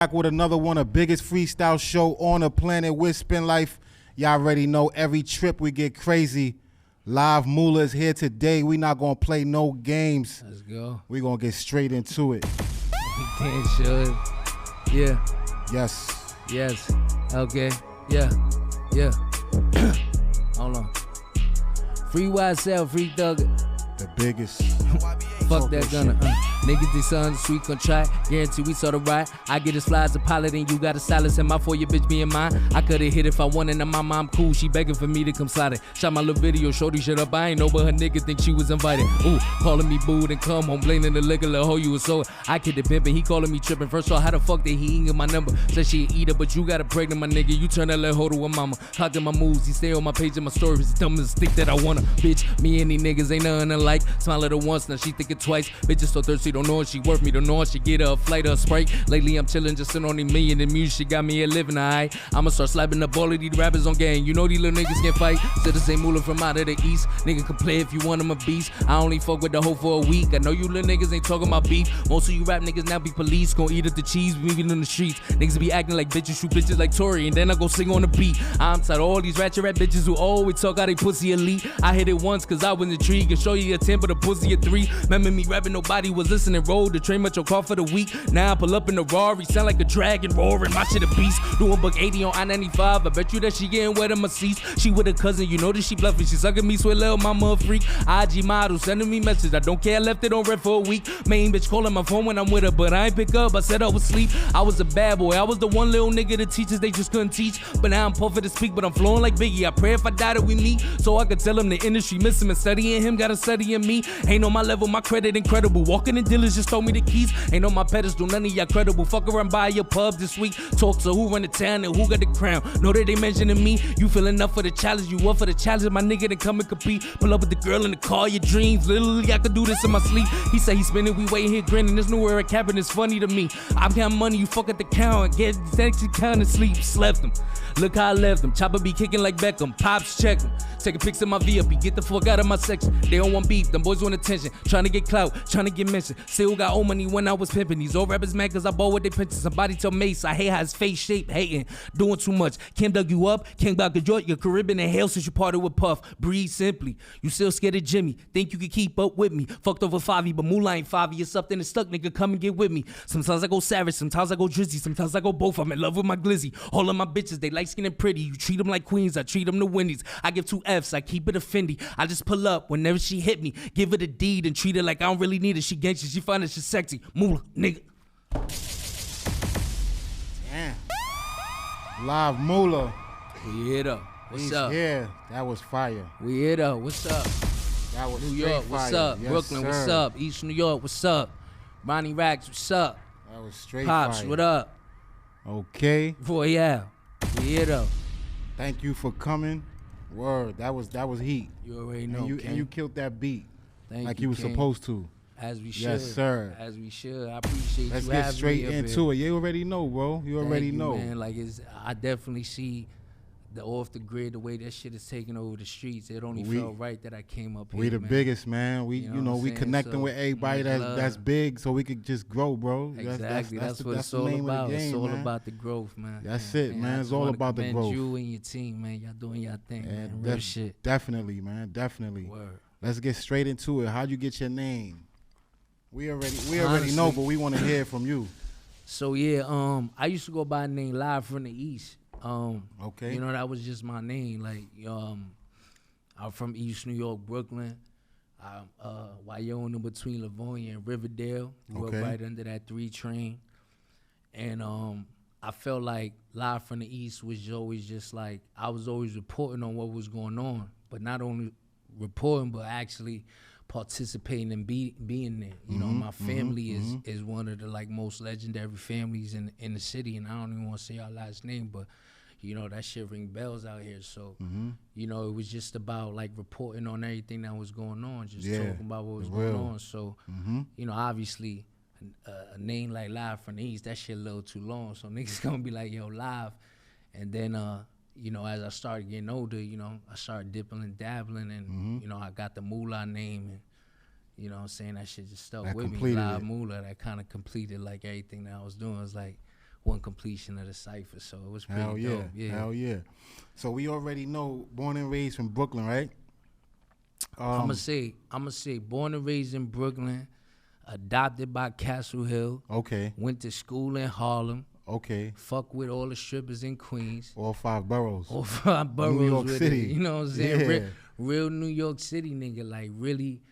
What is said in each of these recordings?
Back with another one, the biggest freestyle show on the planet with SPINLYFE. Y'all already know every trip we get crazy. Live Mulaa is here today. We not gonna play no games. Let's go. We gonna get straight into it. Damn sure. Yeah. Yes. Yes. Okay. Yeah. Yeah. Hold on. Free YSL, free Thug. The biggest. Fuck that gunner. Niggas, these sons, sweet gon' try. Guarantee we saw the ride. I get as fly as a pilot, and you got a silence in my for your bitch being mine. I coulda hit if I wanted, and my mom cool. She begging for me to come slide it. Shot my little video, shorty shit up. I ain't know, but her nigga think she was invited. Ooh, calling me boo, then come home, blaming the liquor, little hoe you was so. I kid the pimpin', he calling me trippin'. First off, how the fuck did he ain't get my number? Said she eat her, but you got a pregnant, my nigga. You turn that little hoe to a mama. Clocked in my moves, he stay on my page and my stories. He's dumb as a stick that I wanna. Bitch, me and these niggas ain't nothing alike. Smile at her once, now she thinking twice. Bitches so thirsty, don't know if she worth me, don't know if she get her a flight or a Sprite. Lately I'm chillin', just sitting on the million in music, got me here living, alright. I'ma start slapping up all of these rappers on gang. You know these little niggas can fight. Said the same Mulaa from out of the east. Nigga can play if you want him a beast. I only fuck with the hoe for a week. I know you little niggas ain't talking about beef. Most of you rap niggas now be police. Gon' eat up the cheese, moving in the streets. Niggas be acting like bitches, shoot bitches like Tory, and then I go sing on the beat. I'm tired of all these ratchet rap bitches who always talk how they pussy elite. I hit it once cause I was intrigued. And show you a 10 but a pussy a 3. Remember me rapping, nobody was listening. Rolled the train, much your car for the week. Now I pull up in the Rari, sound like a dragon roaring. My shit a beast. Doing $180 on I-95. I bet you that she getting wet in my seats. She with a cousin, you know that she bluffing. She sucking me, swear little mama a freak. IG model sending me message. I don't care, I left it on red for a week. Main bitch calling my phone when I'm with her, but I ain't pick up. I said I was asleep. I was a bad boy. I was the one little nigga the teachers they just couldn't teach. But now I'm puffing to speak, but I'm flowing like Biggie. I pray if I die that we meet, so I could tell him the industry miss him, and studying him gotta study in me. Ain't on my level, my credit incredible. Walking in dealers just told me the keys. Ain't on my pedestal, none of y'all credible. Fuck around by your pub this week. Talk to who run the town and who got the crown. Know that they mentioning me. You feeling up for the challenge, you up for the challenge. My nigga then come and compete. Pull up with the girl in the car, your dreams. Literally I could do this in my sleep. He said he spinning, we waiting here grinning. This new era cabin is funny to me. I'm counting money, you fuck at the count. Get sexy count and sleep. Slept him. Look how I left him. Chopper be kicking like Beckham. Pops check him. Taking pics in my VIP. Get the fuck out of my section. They don't want beef. Them boys want attention. Trying to get clout. Trying to get mentioned. Still got old money when I was pimping. These old rappers mad cause I bought what they pinching. Somebody tell Mace I hate how his face shape. Hating. Doing too much. Kim dug you up. King back to York. Your Caribbean and hell since you parted with Puff. Breathe simply. You still scared of Jimmy. Think you can keep up with me. Fucked over Favi, but Mulaa ain't Favi. It's something that's stuck, nigga. Come and get with me. Sometimes I go savage. Sometimes I go drizzy. Sometimes I go both. I'm in love with my glizzy. All of my bitches, they light skin and pretty. You treat them like queens. I treat them to Wendy's. I give 2 F's. I keep it a Fendi. I just pull up whenever she hit me. Give it a deed and treat her like I don't really need it. She gangsta. She find it. She sexy. Mulaa, nigga. Damn. Live Mulaa. We here though. What's up? Yeah, that was fire. We here though. What's up? That was New York. What's fire. up? Yes, Brooklyn. sir. What's up? East New York. What's up? Ronnie Racks. What's up? That was straight Pops. fire. What up? Okay. Boy, yeah. We here though. Thank you for coming. Word. That was heat. You already know. And you killed that beat. Thank like you were King. supposed to. As we should. Yes, sir. As we should. I appreciate Let's you get having straight me up into here. it. You already know, bro. You already Thank you, know. man. Like I definitely see the off the grid, the way that shit is taking over the streets. It only felt right that I came up here. We the man. biggest, man. We You know what I'm we saying? connecting So, with everybody much that's love. big, so we could just grow, bro. Exactly. That's what it's the all name of about. the game, It's all man. about the growth, man. That's Yeah, it, man. I It's just all wanna about the commend growth. You and your team, man. Y'all doing y'all thing, man. Yeah, Real shit. Definitely, man. Definitely. Word. Let's get straight into it. How'd you get your name? We already Honestly, know, but we want to hear from you. So yeah, I used to go by the name Live from the East. Okay. You know, that was just my name. Like, I'm from East New York, Brooklyn. I'm Wyoming between Livonia and Riverdale. Grew up right under that 3 train. And I felt like Live from the East was always just like, I was always reporting on what was going on, but not only reporting, but actually participating and being there. You know, my family is one of the like most legendary families in the city, and I don't even want to say our last name, but you know, that shit ring bells out here. So, you know, it was just about like reporting on everything that was going on, just talking about what was going on. So, you know, obviously a name like Live from the East, that shit a little too long. So niggas gonna be like, yo, Live. And then, you know, as I started getting older, you know, I started dipping and dabbling, and, you know, I got the Mulaa name, and, you know what I'm saying, that shit just stuck with me. Live Mulaa, that kind of completed like everything that I was doing. It was like, one completion of the cipher. So it was pretty dope. Yeah. Hell yeah. So we already know, born and raised from Brooklyn, right? I'ma say, born and raised in Brooklyn, adopted by Castle Hill. Okay. Went to school in Harlem. Okay. Fuck with all the strippers in Queens. All 5 boroughs. All 5 boroughs. New York with City. It, you know what I'm saying? Yeah. Real New York City nigga, like really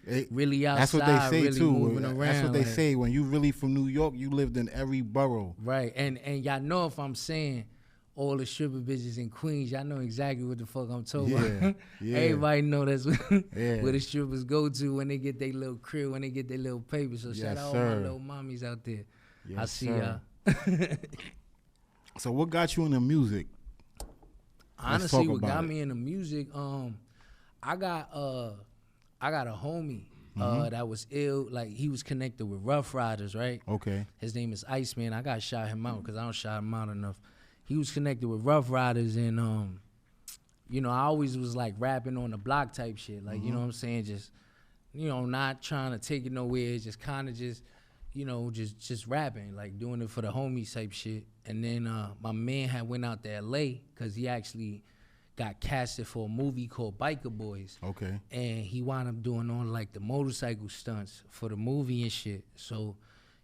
outside, that's what they say really too. moving around. That's what they like, say. When you really from New York, you lived in every borough. Right, and y'all know if I'm saying all the stripper bitches in Queens, y'all know exactly what the fuck I'm talking about. Yeah. Everybody know that's where Yeah. the strippers go to when they get their little crib, when they get their little paper. So Yes, shout out all sir. my little mommies out there. Yes, I see sir. y'all. So what got you into music? Honestly, talk what about got it. me into music, I got a homie that was ill. Like he was connected with Rough Riders, right? Okay. His name is Iceman. I gotta shout him out because I don't shout him out enough. He was connected with Rough Riders, and you know, I always was like rapping on the block type shit. Like you know what I'm saying, just not trying to take it nowhere, just kind of just just rapping, like doing it for the homies type shit. And then my man had went out to L.A. because he actually got casted for a movie called Biker Boys. Okay. And he wound up doing all like the motorcycle stunts for the movie and shit. So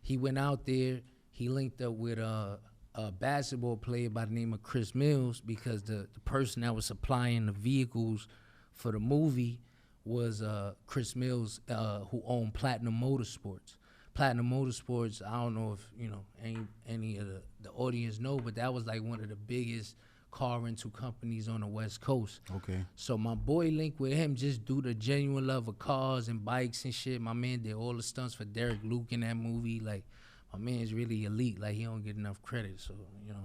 he went out there, he linked up with a basketball player by the name of Chris Mills, because the person that was supplying the vehicles for the movie was Chris Mills, who owned Platinum Motorsports. Platinum Motorsports, I don't know if any of the audience know, but that was like one of the biggest car rental companies on the West Coast. Okay. So my boy linked with him just due to genuine love of cars and bikes and shit. My man did all the stunts for Derek Luke in that movie. Like, my man's really elite. Like, he don't get enough credit. So,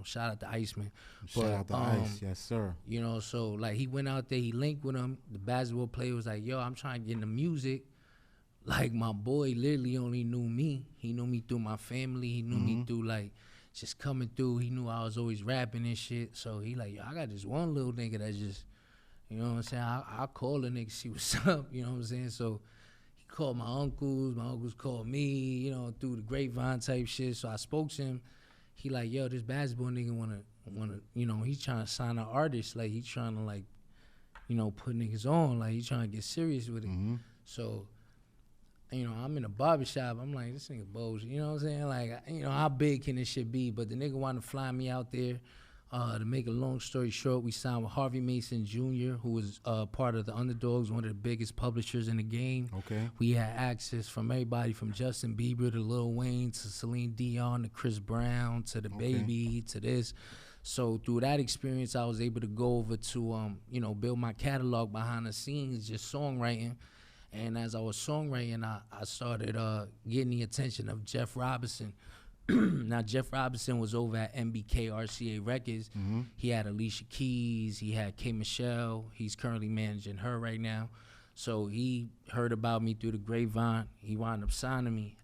shout out to Iceman. Shout out to Ice. Yes, sir. So like he went out there, he linked with him. The basketball player was like, yo, I'm trying to get into music. Like, my boy literally only knew me. He knew me through my family. He knew me through, like, just coming through. He knew I was always rapping and shit. So he like, yo, I got this one little nigga that just, you know what I'm saying? I'll call the nigga, see what's up, you know what I'm saying? So he called my uncles called me, through the grapevine type shit. So I spoke to him. He like, yo, this basketball nigga wanna, he's trying to sign an artist. Like, he's trying to, like, put niggas on. Like, he's trying to get serious with it. So, I'm in a barbershop. I'm like, this nigga bullshit. You know what I'm saying? Like, how big can this shit be? But the nigga wanted to fly me out there. To make a long story short, we signed with Harvey Mason Jr., who was part of the Underdogs, one of the biggest publishers in the game. Okay. We had access from everybody from Justin Bieber to Lil Wayne to Celine Dion to Chris Brown to the Baby to this. So through that experience, I was able to go over to, build my catalog behind the scenes, just songwriting. And as I was songwriting, I started getting the attention of Jeff Robinson. Now, Jeff Robinson was over at MBK RCA Records. He had Alicia Keys. He had K. Michelle. He's currently managing her right now. So he heard about me through the grapevine. He wound up signing me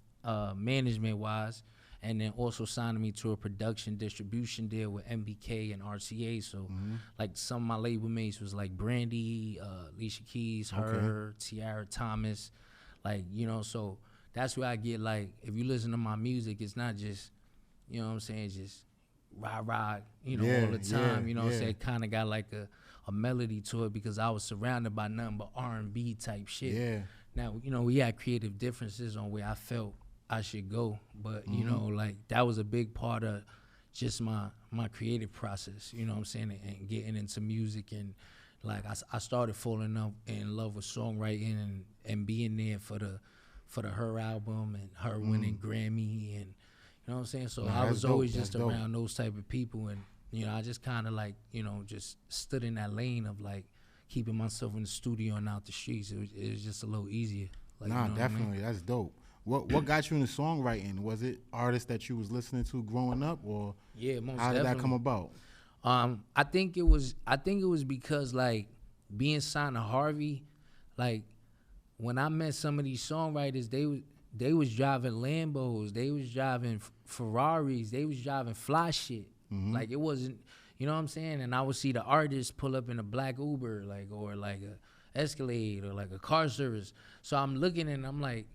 management-wise, and then also signing me to a production distribution deal with MBK and RCA. So, like, some of my label mates was like Brandy, Alicia Keys, her, Tiara Thomas. Like, so that's where I get, like, if you listen to my music, it's not just, you know what I'm saying, just rock, all the time. You know what I'm saying? It kind of got like a melody to it because I was surrounded by nothing but R&B type shit. Yeah. Now, we had creative differences on where I felt I should go, but like, that was a big part of just my creative process, you know what I'm saying, and getting into music. And like, I started falling in love with songwriting and being there for the Her album and her winning Grammy, and you know what I'm saying. So I was always just around those type of people, and I just kind of like just stood in that lane of like keeping myself in the studio and out the streets. It was just a little easier. Like, Definitely, what I mean? That's dope. What got you into songwriting? Was it artists that you was listening to growing up, or most definitely. How did that come about? I think it was because, like, being signed to Harvey, like, when I met some of these songwriters, they was driving Lambos, they was driving Ferraris, they was driving fly shit. Like, it wasn't, you know what I'm saying? And I would see the artists pull up in a black Uber, like, or like a Escalade or like a car service. So I'm looking and I'm like,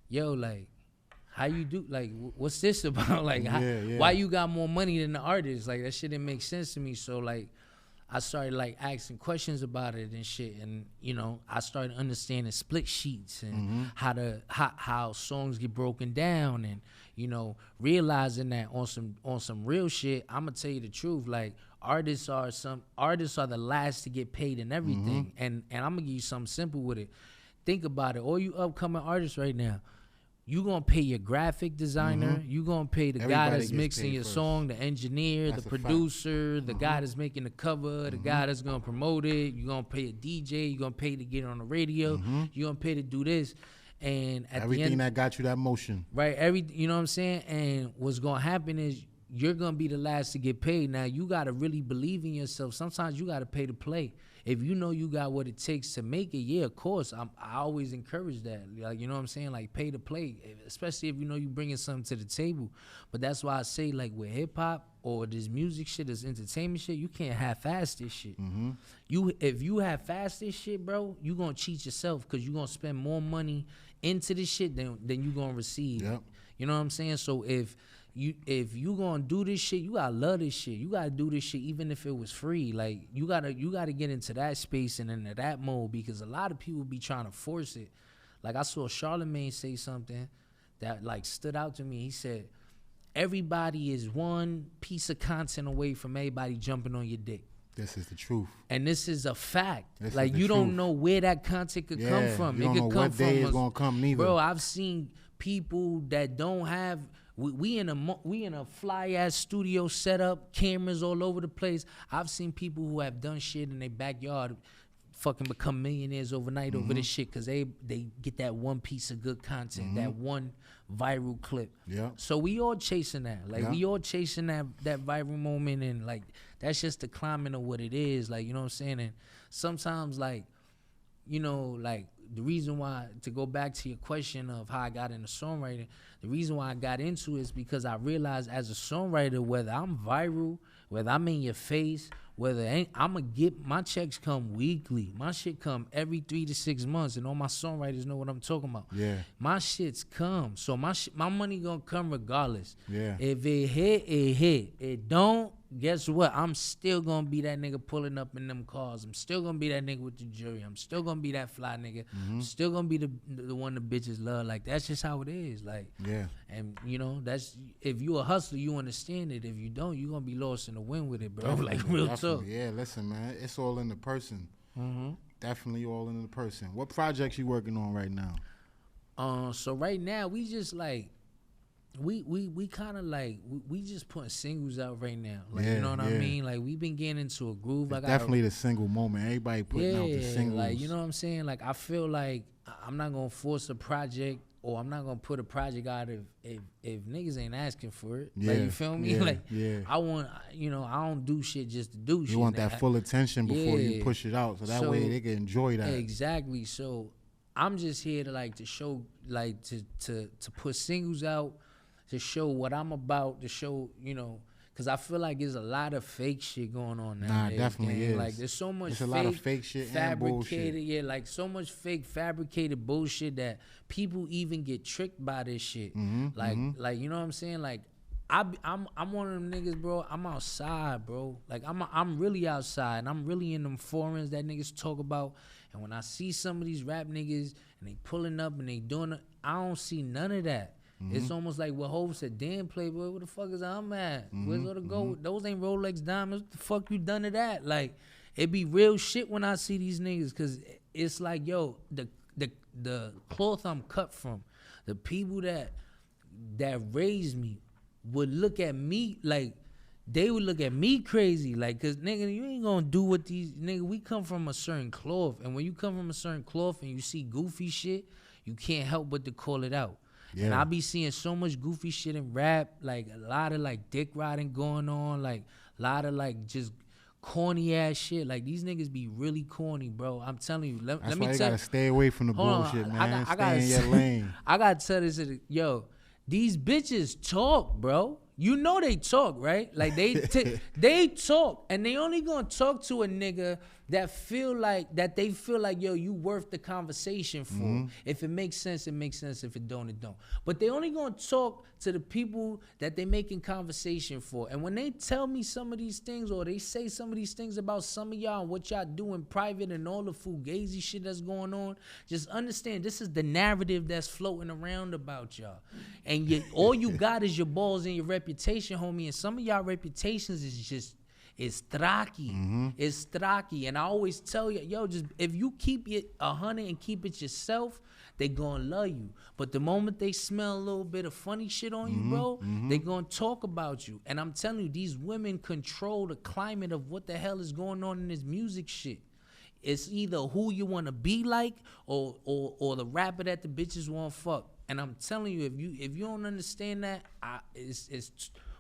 yo, like, how you do, like, what's this about? Like, why you got more money than the artist? Like, that shit didn't make sense to me. So, like, I started, like, asking questions about it and shit. And, you know, I started understanding split sheets and how songs get broken down. And, you know, realizing that on some real shit, I'm going to tell you the truth. Like, artists are the last to get paid and everything. And I'm going to give you something simple with it. Think about it. All you upcoming artists right now, you gonna pay your graphic designer. You gonna pay the guy that's mixing your song, the engineer, the producer, the guy that's making the cover, the guy that's gonna promote it. You gonna pay a DJ. You gonna pay to get on the radio. You gonna pay to do this, and at everything the end, that got you that motion, right? You know what I'm saying? And what's gonna happen is you're gonna be the last to get paid. Now you gotta really believe in yourself. Sometimes you gotta pay to play. If you know you got what it takes to make it, yeah, of course. I always encourage that. Like, you know what I'm saying? Like, pay to play, especially if you know you bringing something to the table. But that's why I say, like, with hip-hop or this music shit, this entertainment shit, you can't half-ass this shit. If you half-ass this shit, bro, you going to cheat yourself because you going to spend more money into this shit than you going to receive. Yep. You know what I'm saying? So if you gonna do this shit, you gotta love this shit. You gotta do this shit even if it was free. Like, you gotta get into that space and into that mode, because a lot of people be trying to force it. Like, I saw Charlamagne say something that, like, stood out to me. He said, everybody is one piece of content away from everybody jumping on your dick. This is the truth. And this is a fact. Like, you don't know where that content could come from. You don't know what day it's gonna come neither. Bro, I've seen people that don't have... We in a fly ass studio setup, cameras all over the place. I've seen people who have done shit in their backyard fucking become millionaires overnight over this shit because they get that one piece of good content, that one viral clip. Yeah. So we all chasing that. Like, we all chasing that viral moment, and, like, that's just the climate of what it is. Like, you know what I'm saying? And sometimes, like, you know, like, the reason why, to go back to your question of how I got into songwriting, the reason why I got into it is because I realized as a songwriter, whether I'm viral, whether I'm in your face, whether I'm going to get, my checks come weekly. My shit come every 3 to 6 months, and all my songwriters know what I'm talking about. Yeah. My shit's come. So my money going to come regardless. Yeah. If it hit, it hit. It don't, guess what? I'm still going to be that nigga pulling up in them cars. I'm still going to be that nigga with the jury. I'm still going to be that fly nigga. I'm still going to be the one the bitches love. Like, that's just how it is. Like, yeah. And, you know, that's, if you a hustler, you understand it. If you don't, you're going to be lost in the wind with it, bro. Definitely, like, real talk. Yeah, listen, man. It's all in the person. Definitely all in the person. What projects you working on right now? So right now, we just, like, we kind of, like, we just putting singles out right now. Like, you know what I mean? Like, we've been getting into a groove. It's definitely the single moment. Everybody putting out the singles. Like, you know what I'm saying? Like, I feel like I'm not going to force a project, or I'm not going to put a project out if niggas ain't asking for it. Yeah, like, you feel me? Like, I want, you know, I don't do shit just to do shit. You want that full attention before you push it out, so that way they can enjoy that. Exactly. So I'm just here to, like, to show, like, to put singles out, to show what I'm about, to show, you know, because I feel like there's a lot of fake shit going on now. Nah, definitely is. Like, there's so much a lot of fake shit fabricated, and bullshit. Like, so much fake fabricated bullshit that people even get tricked by this shit. Like, you know what I'm saying? Like, I'm one of them niggas, bro. I'm outside, bro. Like, I'm really outside, and I'm really in them forums that niggas talk about. And when I see some of these rap niggas and they pulling up and they doing it, I don't see none of that. It's almost like what Hov said, damn, Playboy, where the fuck is I'm at? Where's all the gold? Those ain't Rolex diamonds. What the fuck you done to that? Like, it be real shit when I see these niggas, because it's like, yo, the cloth I'm cut from, the people that raised me would look at me like, they would look at me crazy. Like, because, nigga, you ain't gonna do what these, nigga, we come from a certain cloth. And when you come from a certain cloth and you see goofy shit, you can't help but to call it out. Yeah. And I be seeing so much goofy shit in rap, like a lot of, like, dick riding going on, like a lot of, like, just corny ass shit. Like, these niggas be really corny, bro. I'm telling you. Let me tell you. You gotta stay away from the bullshit, man. Stay in your lane. I gotta tell this, yo, these bitches talk, bro. You know they talk, right? Like, they talk, and they only gonna talk to a nigga that feel like that they feel like, yo, you worth the conversation for. If it makes sense, it makes sense. If it don't, it don't. But they only gonna talk to the people that they making conversation for. And when they tell me some of these things, or they say some of these things about some of y'all and what y'all do in private and all the fugazi shit that's going on, just understand this is the narrative that's floating around about y'all. And all you got is your balls and your reputation, homie. And some of y'all reputations is just, it's tracky. It's tracky. And I always tell you, yo, just if you keep it 100 and keep it yourself, they gonna love you. But the moment they smell a little bit of funny shit on you, bro, they gonna talk about you. And I'm telling you, these women control the climate of what the hell is going on in this music shit. It's either who you wanna be like or the rapper that the bitches wanna fuck. And I'm telling you, if you don't understand that,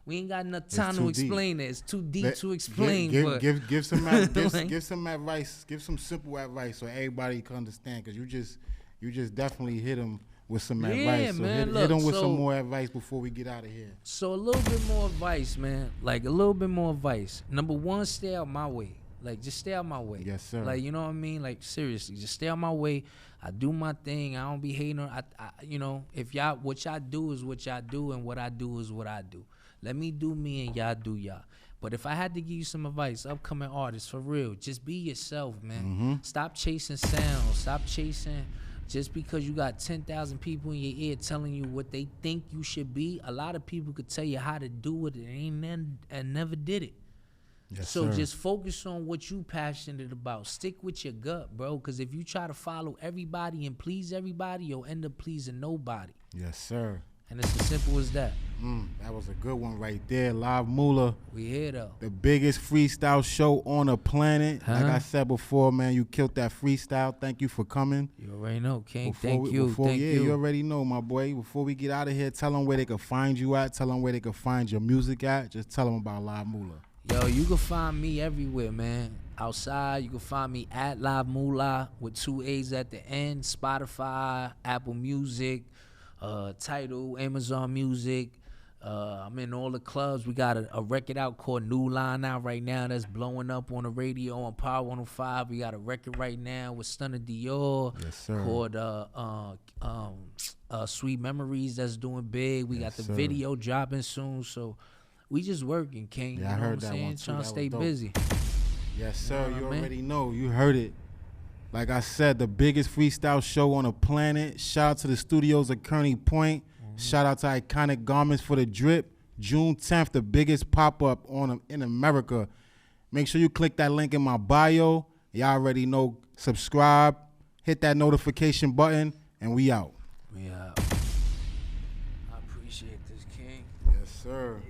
we ain't got enough time to explain it. It's too deep to explain. Give some advice. Give some simple advice so everybody can understand. Cause you just definitely hit them with some advice. So man, hit them with some more advice before we get out of here. So a little bit more advice, man. Like a little bit more advice. Number one, stay out my way. Like just stay out my way. Yes, sir. Like you know what I mean. Like seriously, just stay out my way. I do my thing. I don't be hating on. You know, if y'all what y'all do is what y'all do, and what I do is what I do. Let me do me and y'all do y'all. But if I had to give you some advice, upcoming artists, for real, just be yourself, man. Stop chasing sounds. Stop chasing just because you got 10,000 people in your ear telling you what they think you should be. A lot of people could tell you how to do it and never did it. Yes, so sir. just focus on what you passionate about. Stick with your gut, bro, because if you try to follow everybody and please everybody, you'll end up pleasing nobody. Yes, sir. And it's as simple as that. That was a good one right there. Live Mulaa. We here, though. The biggest freestyle show on the planet. Like I said before, man, you killed that freestyle. Thank you for coming. You already know, King. Thank you. You already know, my boy. Before we get out of here, tell them where they can find you at. Tell them where they can find your music at. Just tell them about Live Mulaa. Yo, you can find me everywhere, man. Outside, you can find me at Live Mulaa with 2 A's at the end. Spotify, Apple Music, Tidal, Amazon Music. I'm in all the clubs. We got a record out called New Line out right now that's blowing up on the radio on Power 105. We got a record right now with Stunner Dior. Yes, sir. Called Sweet Memories that's doing big. We got the video dropping soon. So we just working, King. Yeah, I heard that one too. Trying to stay busy. Yes, sir. You already know. You heard it. Like I said, the biggest freestyle show on the planet. Shout out to the studios at Kearney Point. Shout out to Iconic Garments for the drip. June 10th, the biggest pop-up in America. Make sure you click that link in my bio. Y'all already know. Subscribe. Hit that notification button. And we out. We out. I appreciate this, King. Yes, sir.